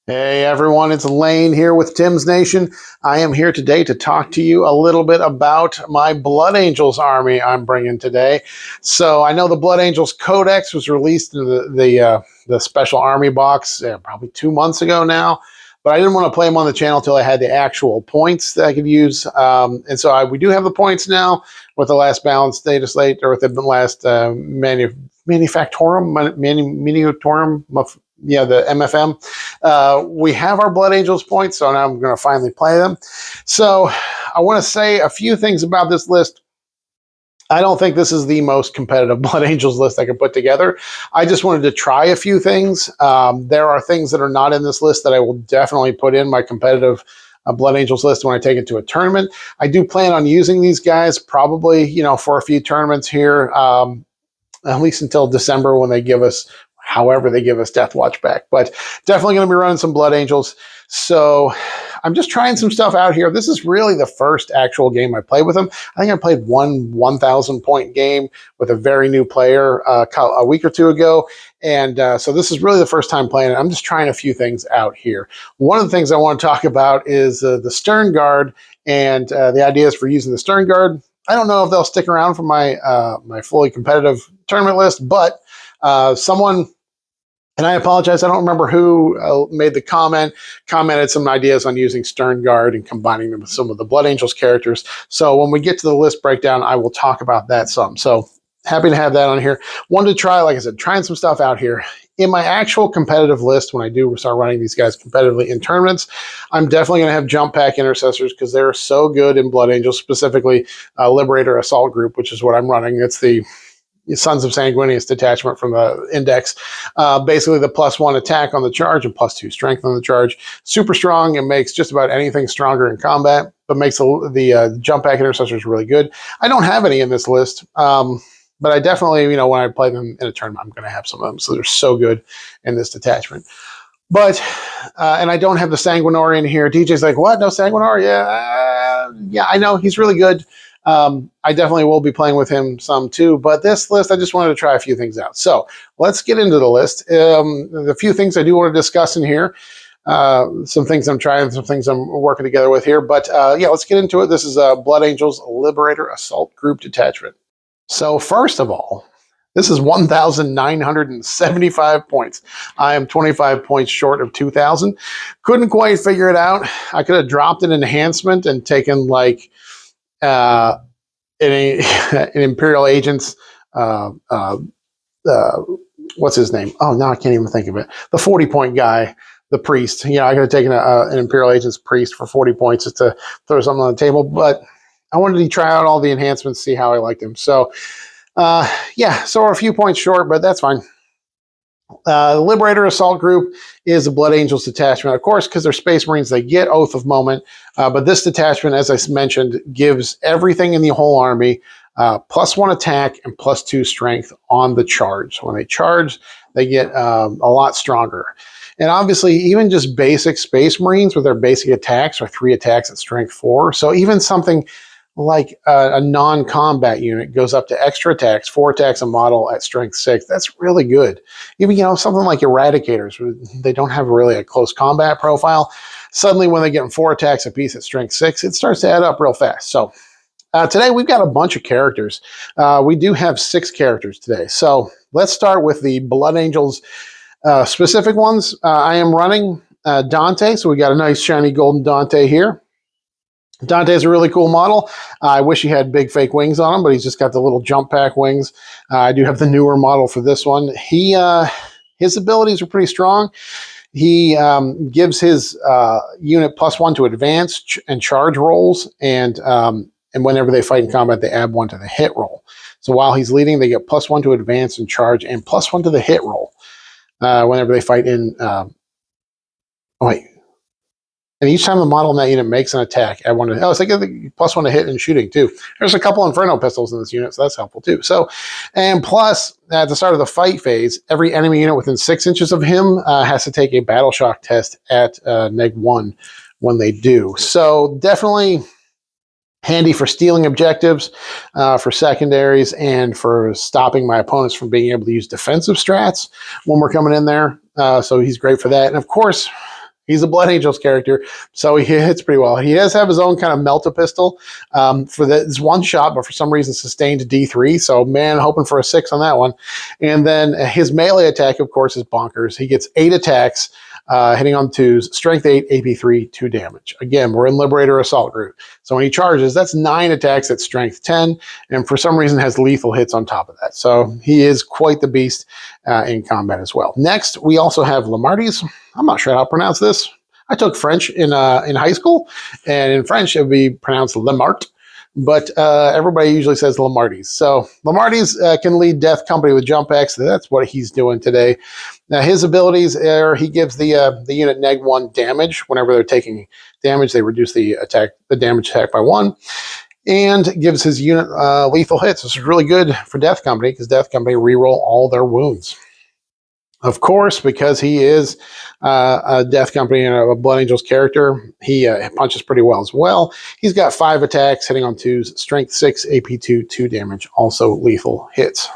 Hey everyone, it's Lane here with Tim's Nation. I am here today to talk to you a little bit about my Blood Angels army I'm bringing today. So I know the Blood Angels Codex was released in the special army box probably 2 months ago now, but I didn't want to play them on the channel until I had the actual points that I could use. And so we do have the points now with the last balanced data slate, or with the last Manufactorum, the MFM. We have our Blood Angels points, so now I'm going to finally play them. So I want to say a few things about this list. I don't think this is the most competitive Blood Angels list I could put together. I just wanted to try a few things. There are things that are not in this list that I will definitely put in my competitive Blood Angels list when I take it to a tournament. I do plan on using these guys probably, for a few tournaments here, at least until December when they give us, however they give us Death Watch back. But definitely going to be running some Blood Angels. So I'm just trying some stuff out here. This is really the first actual game I played with them. I think I played one 1,000-point game with a very new player a week or two ago. And so this is really the first time playing it. I'm just trying a few things out here. One of the things I want to talk about is the Sternguard and the ideas for using the Sternguard. I don't know if they'll stick around for my my fully competitive tournament list, but someone, and I apologize, I don't remember who made the commented some ideas on using Sternguard and combining them with some of the Blood Angels characters. So when we get to the list breakdown, I will talk about that some. So happy to have that on here. Wanted to try, like I said, trying some stuff out here. In my actual competitive list, when I do start running these guys competitively in tournaments, I'm definitely going to have jump pack intercessors because they're so good in Blood Angels, specifically Liberator Assault Group, which is what I'm running. It's the Sons of Sanguinius detachment from the index. Basically the +1 attack on the charge and +2 strength on the charge. Super strong and makes just about anything stronger in combat, but makes the jump pack intercessors really good. I don't have any in this list, but I definitely, when I play them in a tournament, I'm going to have some of them. So they're so good in this detachment. But, and I don't have the Sanguinori in here. DJ's like, what? No Sanguinori? Yeah, I know. He's really good. I definitely will be playing with him some too, but this list, I just wanted to try a few things out. So let's get into the list. The few things I do want to discuss in here, some things I'm trying, some things I'm working together with here, but yeah, let's get into it. This is Blood Angels Liberator Assault Group Detachment. So first of all, this is 1,975 points. I am 25 points short of 2,000. Couldn't quite figure it out. I could have dropped an enhancement and taken like an Imperial Agent's, what's his name? Oh, no, I can't even think of it. The 40-point guy, the priest. I could have taken an Imperial Agent's priest for 40 points just to throw something on the table, but I wanted to try out all the enhancements, see how I liked him. So, yeah, so we're a few points short, but that's fine. The Liberator Assault Group is the Blood Angels detachment, of course, because they're Space Marines. They get Oath of Moment, but this detachment, as I mentioned, gives everything in the whole army +1 attack and +2 strength on the charge. So when they charge, they get a lot stronger. And obviously, even just basic Space Marines with their basic attacks are 3 attacks at strength 4. So even something like a non-combat unit goes up to extra attacks, 4 attacks a model at strength 6. That's really good. Even, something like Eradicators, they don't have really a close combat profile. Suddenly, when they get 4 attacks apiece at strength 6, it starts to add up real fast. So today, we've got a bunch of characters. We do have 6 characters today. So let's start with the Blood Angels specific ones. I am running Dante, so we got a nice shiny golden Dante here. Dante's a really cool model. I wish he had big fake wings on him, but he's just got the little jump pack wings. I do have the newer model for this one. His abilities are pretty strong. He gives his unit +1 to advance and charge rolls, and whenever they fight in combat, they add 1 to the hit roll. So while he's leading, they get +1 to advance and charge, and +1 to the hit roll whenever they fight in. And each time the model in that unit makes an attack, add 1 to, it's like +1 to hit and shooting too. There's a couple Inferno pistols in this unit, so that's helpful too. So, and plus, at the start of the fight phase, every enemy unit within 6 inches of him has to take a battle shock test at -1 when they do. So definitely handy for stealing objectives, for secondaries, and for stopping my opponents from being able to use defensive strats when we're coming in there. So he's great for that. And of course, He's a Blood Angels character, so he hits pretty well. He does have his own kind of melt-a-pistol for this one shot, but for some reason sustained D3. So, man, hoping for a 6 on that one. And then his melee attack, of course, is bonkers. He gets 8 attacks, hitting on 2s, strength 8, AP 3, 2 damage. Again, we're in Liberator Assault Group. So when he charges, that's 9 attacks at strength 10, and for some reason has lethal hits on top of that. So he is quite the beast in combat as well. Next, we also have Lamarties. I'm not sure how to pronounce this. I took French in high school, and in French it would be pronounced Lemart, but everybody usually says Lamarties. So Lamarties can lead Death Company with Jump X. That's what he's doing today. Now his abilities are he gives the unit -1 damage whenever they're taking damage. They reduce the damage attack by 1, and gives his unit lethal hits. This is really good for Death Company because Death Company reroll all their wounds. Of course, because he is a Death Company and a Blood Angels character, he punches pretty well as well. He's got 5 attacks, hitting on 2s, strength 6, AP 2, 2 damage, also lethal hits.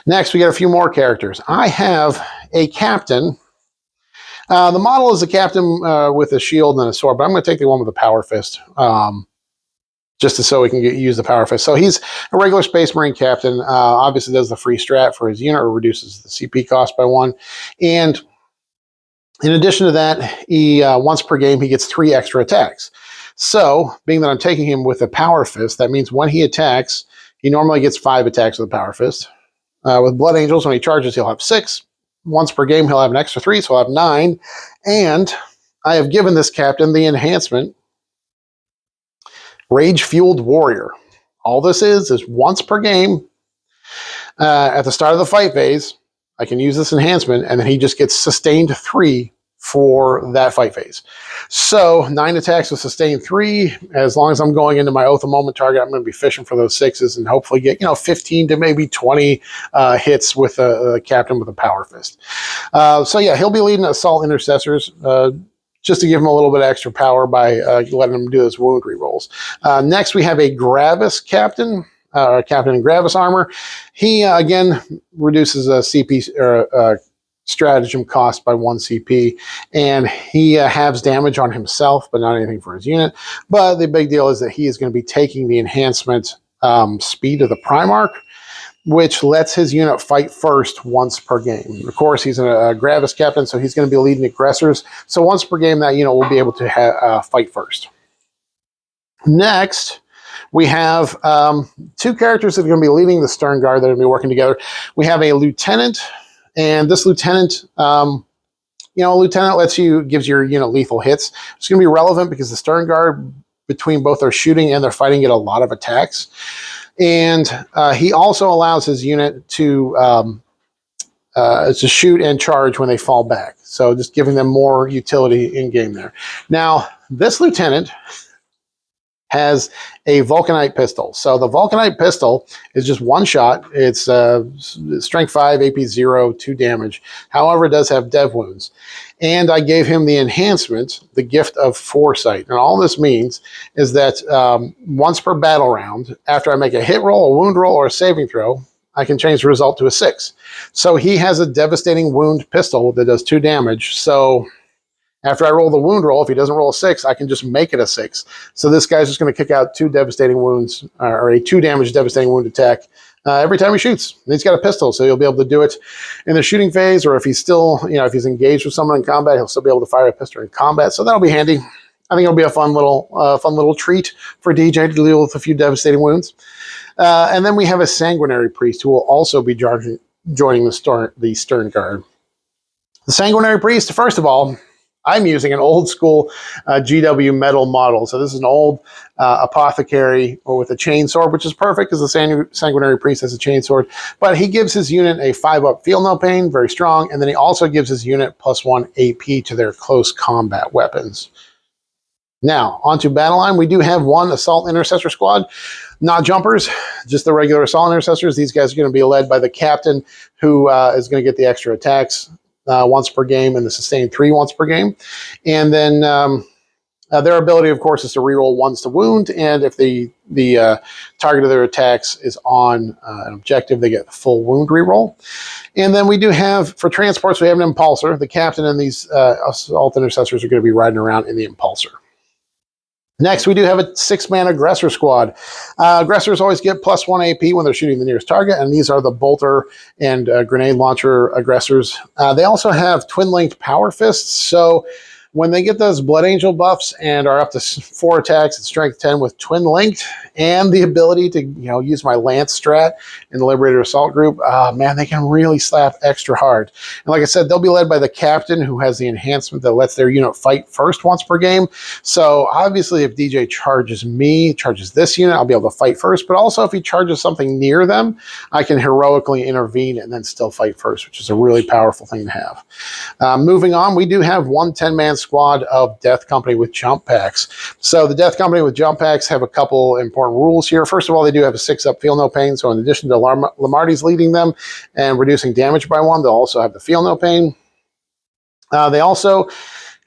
Next, we got a few more characters. I have a captain. The model is a captain with a shield and a sword, but I'm going to take the one with the power fist. Just so we can use the power fist. So he's a regular Space Marine captain. Obviously does the free strat for his unit, or reduces the CP cost by 1. And in addition to that, he once per game, he gets 3 extra attacks. So being that I'm taking him with a power fist, that means when he attacks, he normally gets 5 attacks with a power fist. With Blood Angels, when he charges, he'll have 6. Once per game, he'll have an extra 3, so he'll have 9. And I have given this captain the enhancement Rage-Fueled Warrior. All this is once per game, at the start of the fight phase, I can use this enhancement, and then he just gets sustained 3 for that fight phase. So 9 attacks with sustained 3. As long as I'm going into my Oath of Moment target, I'm going to be fishing for those 6s and hopefully get 15 to maybe 20 hits with a captain with a power fist. So yeah, he'll be leading Assault Intercessors. Just to give him a little bit of extra power by letting him do his wound rerolls. Next, we have a Gravis captain, captain in Gravis armor. He, again, reduces a CP or stratagem cost by 1 CP, and he halves damage on himself, but not anything for his unit. But the big deal is that he is going to be taking the enhancement Speed of the Primarch, which lets his unit fight first once per game. Of course, he's a Gravis captain, so he's going to be leading aggressors. So once per game, that unit will be able to fight first. Next, we have 2 characters that are going to be leading the Sternguard that are going to be working together. We have a lieutenant, and this lieutenant, lieutenant gives your unit lethal hits. It's going to be relevant because the Sternguard, between both their shooting and their fighting, get a lot of attacks. And he also allows his unit to shoot and charge when they fall back. So just giving them more utility in game there. Now, this lieutenant has a Vulcanite pistol. So the Vulcanite pistol is just 1 shot. It's strength 5, AP 0, 2 damage. However, it does have dev wounds. And I gave him the enhancement, the Gift of Foresight. And all this means is that once per battle round, after I make a hit roll, a wound roll, or a saving throw, I can change the result to a 6. So he has a devastating wound pistol that does 2 damage. So after I roll the wound roll, if he doesn't roll a 6, I can just make it a 6. So this guy's just going to kick out 2 devastating wounds, or a 2 damage devastating wound attack every time he shoots. And he's got a pistol, so he'll be able to do it in the shooting phase, or if he's still, if he's engaged with someone in combat, he'll still be able to fire a pistol in combat. So that'll be handy. I think it'll be a fun little treat for DJ to deal with a few devastating wounds. And then we have a Sanguinary Priest who will also be joining the Sternguard. The Sanguinary Priest, first of all, I'm using an old school GW metal model. So this is an old apothecary with a chainsword, which is perfect because the Sanguinary Priest has a chainsword. But he gives his unit a 5-up Feel No Pain, very strong. And then he also gives his unit +1 AP to their close combat weapons. Now, onto battle line. We do have 1 Assault Intercessor squad. Not jumpers, just the regular Assault Intercessors. These guys are going to be led by the captain, who is going to get the extra attacks once per game, and the sustained 3 once per game. And then Their ability, of course, is to reroll ones to wound, and if the target of their attacks is on an objective, they get the full wound reroll. And then we do have, for transports, we have an Impulsor. The captain and these assault intercessors are going to be riding around in the Impulsor. Next, we do have a 6-man aggressor squad. Aggressors always get +1 AP when they're shooting the nearest target, and these are the bolter and grenade launcher aggressors. They also have twin-linked power fists, so when they get those Blood Angel buffs and are up to 4 attacks at strength 10 with twin linked and the ability to use my Lance strat in the Liberator Assault group, man, they can really slap extra hard. And like I said, they'll be led by the captain, who has the enhancement that lets their unit fight first once per game. So obviously if DJ charges this unit, I'll be able to fight first. But also if he charges something near them, I can heroically intervene and then still fight first, which is a really powerful thing to have. Moving on, we do have one 10-man squad of Death Company with jump packs. So the Death Company with jump packs have a couple important rules here. First of all, they do have a 6-up Feel No Pain. So in addition to Lamarty's leading them and reducing damage by 1, they'll also have the Feel No Pain. They also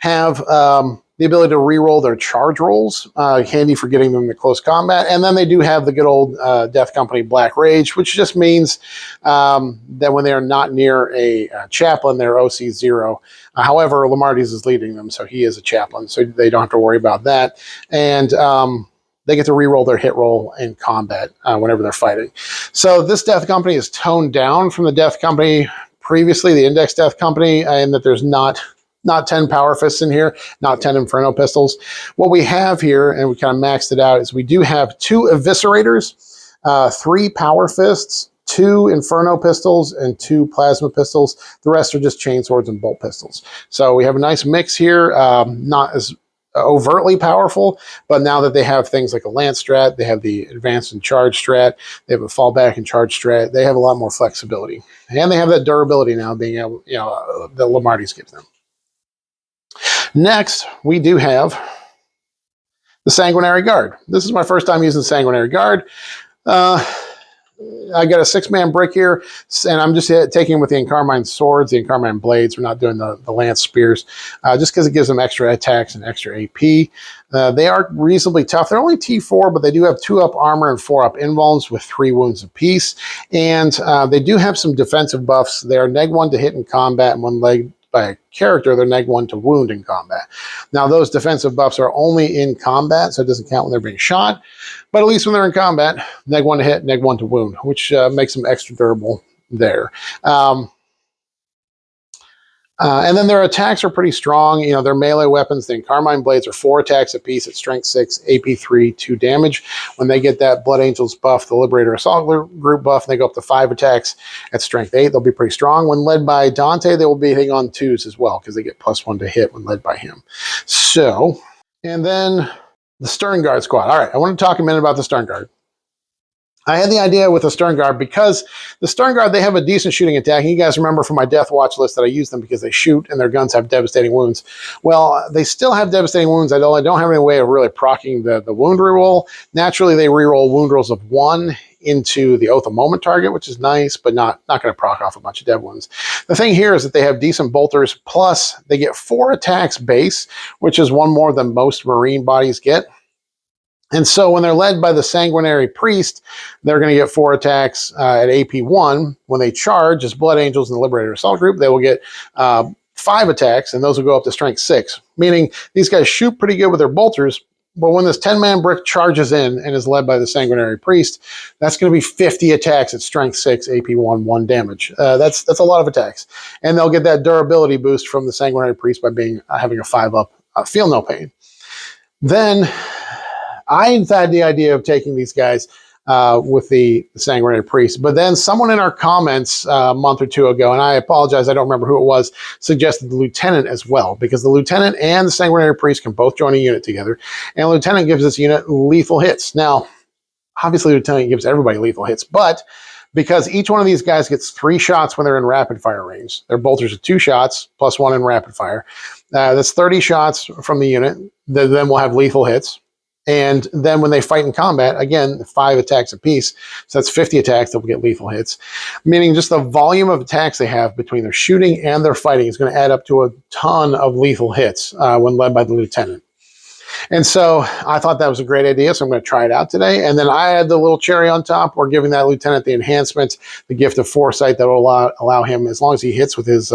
have the ability to reroll their charge rolls, handy for getting them to close combat. And then they do have the good old Death Company Black Rage, which just means that when they are not near a chaplain, they're OC 0. However, Lamarty's is leading them, so he is a chaplain, so they don't have to worry about that. And they get to reroll their hit roll in combat whenever they're fighting. So this Death Company is toned down from the Death Company previously, the Index Death Company, in that there's not 10 Power Fists in here, not 10 Inferno Pistols. What we have here, and we kind of maxed it out, is we do have 2 Eviscerators, 3 Power Fists, 2 Inferno Pistols, and 2 Plasma Pistols. The rest are just Chainswords and Bolt Pistols. So we have a nice mix here, not as overtly powerful, but now that they have things like a Lance strat, they have the Advanced and Charge strat, they have a Fallback and Charge strat, they have a lot more flexibility. And they have that durability now, being able, that Lamarty's gives them. Next, we do have the Sanguinary Guard. This is my first time using Sanguinary Guard. I got a 6-man brick here, and I'm just taking with the Encarmine Swords, the Encarmine Blades. We're not doing the Lance Spears, just because it gives them extra attacks and extra AP. They are reasonably tough. They're only T4, but they do have 2-up armor and 4-up invulns with 3 wounds apiece. And they do have some defensive buffs. They are neg-1 to hit in combat, and when led by a character, they're neg-1 to wound in combat. Now, those defensive buffs are only in combat, so it doesn't count when they're being shot. But at least when they're in combat, neg-1 to hit, neg-1 to wound, which makes them extra durable there. And then their attacks are pretty strong. Their melee weapons, the Encarmine Blades, are 4 attacks apiece at strength 6, AP 3, 2 damage. When they get that Blood Angels buff, the Liberator Assault group buff, they go up to 5 attacks at strength 8. They'll be pretty strong. When led by Dante, they will be hitting on 2s as well, because they get +1 to hit when led by him. So, and then the Sternguard squad. All right, I want to talk a minute about the Sternguard. I had the idea with the Sternguard because the Sternguard, they have a decent shooting attack. And you guys remember from my Death Watch list that I use them because they shoot and their guns have devastating wounds. Well, they still have devastating wounds. I don't have any way of really proccing the wound reroll. Naturally, they reroll wound rolls of 1 into the Oath of Moment target, which is nice, but not going to proc off a bunch of dev wounds. The thing here is that they have decent bolters, plus they get 4 attacks base, which is 1 more than most Marine bodies get. And so when they're led by the Sanguinary Priest, they're going to get 4 attacks at AP 1. When they charge as Blood Angels in the Liberator Assault group, they will get 5 attacks, and those will go up to strength 6, meaning these guys shoot pretty good with their bolters. But when this 10-man brick charges in and is led by the Sanguinary Priest, that's going to be 50 attacks at strength 6, AP 1, 1 damage. That's a lot of attacks. And they'll get that durability boost from the Sanguinary Priest by having a 5-up Feel No Pain. Then I had the idea of taking these guys with the Sanguinary Priest, but then someone in our comments a month or 2 ago, and I apologize, I don't remember who it was, suggested the Lieutenant as well, because the Lieutenant and the Sanguinary Priest can both join a unit together, and Lieutenant gives this unit lethal hits. Now, obviously Lieutenant gives everybody lethal hits, but because each one of these guys gets 3 shots when they're in rapid fire range, their bolters are 2 shots plus 1 in rapid fire. That's 30 shots from the unit. Then we'll have lethal hits. And then when they fight in combat, again, 5 attacks apiece. So that's 50 attacks that will get lethal hits. Meaning just the volume of attacks they have between their shooting and their fighting is going to add up to a ton of lethal hits when led by the Lieutenant. And so I thought that was a great idea, so I'm going to try it out today. And then I had the little cherry on top. We're giving that lieutenant the enhancements, the gift of foresight that will allow him, as long as he hits with his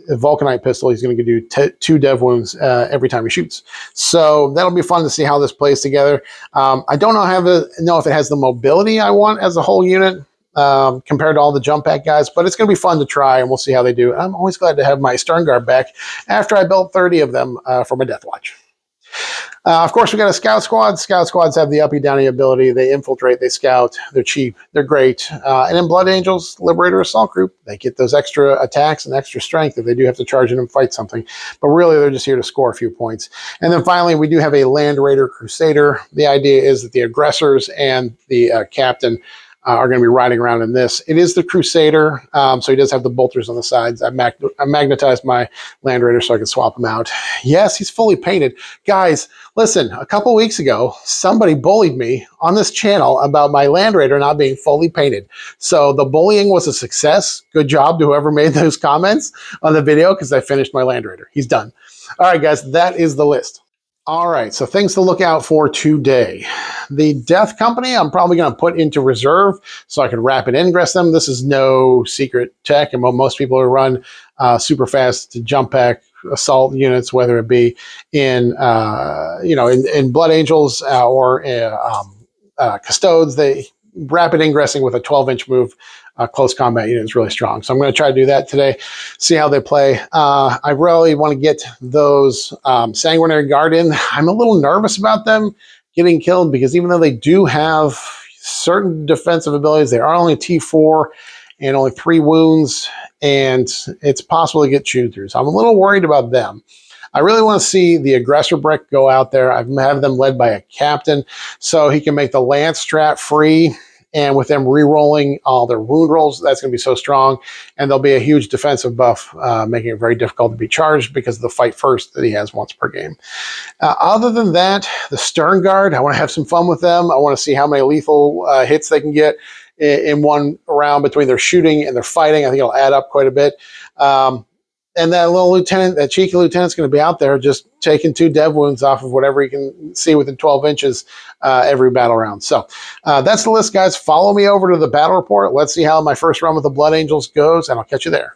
Vulcanite pistol, he's going to do 2 dev wounds every time he shoots. So that'll be fun to see how this plays together. I don't know if it has the mobility I want as a whole unit compared to all the jump pack guys, but it's going to be fun to try, and we'll see how they do. I'm always glad to have my Sternguard back after I built 30 of them for my Death Watch. Of course, we got a scout squad. Scout squads have the uppy downy ability. They infiltrate, they scout, they're cheap, they're great. And in Blood Angels, Liberator Assault Group, they get those extra attacks and extra strength if they do have to charge in and fight something. But really, they're just here to score a few points. And then finally, we do have a Land Raider Crusader. The idea is that the aggressors and the captain are going to be riding around in this. It is the Crusader, so he does have the bolters on the sides. I magnetized my Land Raider so I can swap him out. Yes, he's fully painted. Guys, listen, a couple weeks ago, somebody bullied me on this channel about my Land Raider not being fully painted. So the bullying was a success. Good job to whoever made those comments on the video, because I finished my Land Raider. He's done. All right, guys, that is the list. All right, so things to look out for today. The Death Company, I'm probably going to put into reserve so I can rapid ingress them. This is no secret tech, and most people who run super fast jump pack assault units, whether it be in in Blood Angels or Custodes, they rapid ingressing with a 12-inch move. Close combat unit is really strong. So I'm going to try to do that today, see how they play. I really want to get those Sanguinary Guard in. I'm a little nervous about them getting killed, because even though they do have certain defensive abilities, they are only T4 and only 3 wounds, and it's possible to get chewed through. So I'm a little worried about them. I really want to see the Aggressor Brick go out there. I have them led by a captain, so he can make the Lance Strat free. And with them re-rolling all their wound rolls, that's going to be so strong. And there'll be a huge defensive buff, making it very difficult to be charged because of the fight first that he has once per game. Other than that, the Sternguard, I want to have some fun with them. I want to see how many lethal hits they can get in one round between their shooting and their fighting. I think it'll add up quite a bit. And that little lieutenant, that cheeky lieutenant's going to be out there just taking 2 dev wounds off of whatever he can see within 12 inches every battle round. So that's the list, guys. Follow me over to the battle report. Let's see how my first run with the Blood Angels goes, and I'll catch you there.